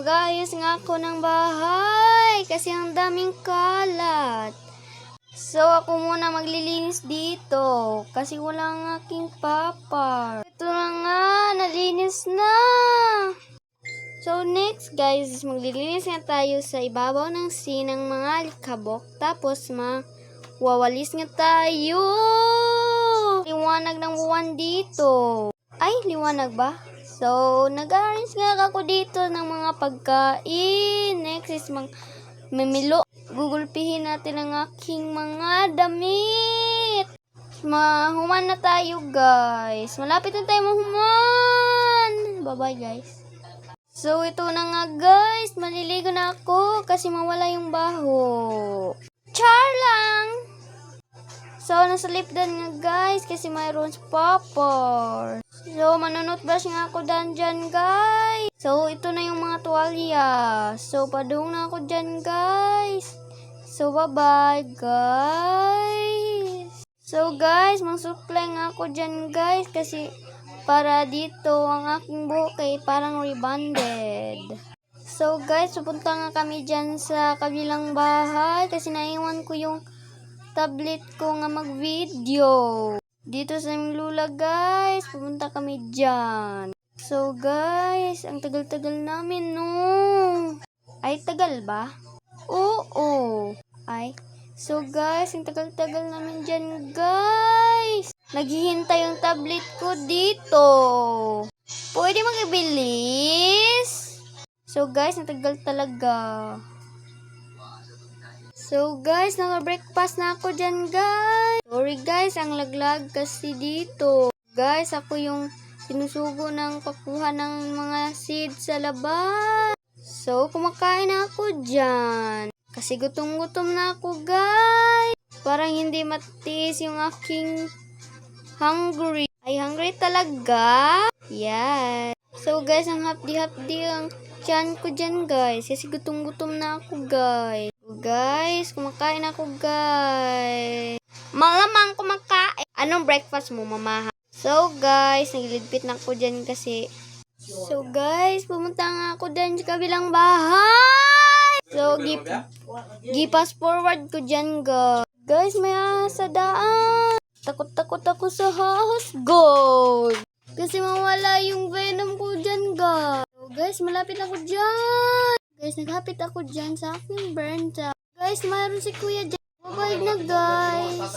Mag-aayos nga ako ng bahay kasi ang daming kalat. So, ako muna maglilinis dito kasi wala ang aking papa. Ito na nga, nalinis na. So, next guys, maglilinis nga tayo sa ibabaw ng sinang mga alikabok. Tapos, wawalis nga tayo. Liwanag ng buwan dito. Ay, liwanag ba? So, nag-arrange nga ako dito ng mga pagkain. Next is mamilo. Gugulpihin natin ang aking mga damit. Mahuman na tayo, guys. Malapit na tayo mahuman. Bye-bye, guys. So, ito na nga, guys. Maliligo na ako kasi mawala yung baho. Char lang! So, nasa lipdan nga, guys, kasi mayroon popper. So, manunot brush nga ako dyan, guys. So, ito na yung mga tuwalya. So, padung na ako dyan, guys. So, bye-bye, guys. So, guys, magsuklay nga ako dyan, guys, kasi para dito ang aking buhok ay parang rebonded. So, guys, pupunta nga kami dyan sa kabilang bahay kasi naiwan ko yung tablet ko nga mag-video. Dito sa Lula, guys. Pupunta kami dyan. So, guys, ang tagal-tagal namin, no? Ay, tagal ba? Oo. Ay. So, guys, ang tagal-tagal namin dyan, guys. Naghihintay yung tablet ko dito. Pwede mag-ibilis? So, guys, ang tagal talaga. So, guys, naka-breakfast na ako dyan, guys. Sorry, guys, ang laglag kasi dito. Guys, ako yung sinusugo ng pakuha ng mga seeds sa labas. So, kumakain na ako dyan. Kasi gutom-gutom na ako, guys. Parang hindi matiis yung aking hungry. Ay, hungry talaga? Yes. So, guys, ang hapdi-hapdi ang tiyan ko dyan, guys. Kasi gutom-gutom na ako, guys. Guys, kumakain ako, guys. Malamang kumakain. Anong breakfast mo, mama? So, guys, naglilipit na ako dyan kasi. So, guys, pumunta nga ako dyan sa kabilang bahay. So, gipas forward ko dyan, guys. Guys, may sa daan. Takot-takot ako sa house, guys. Kasi mawala yung venom ko dyan, guys. So, guys, malapit ako dyan. Guys, naghapit ako dyan sa aking burn. Guys, mayroon si kuya dyan. Bye-bye na, guys.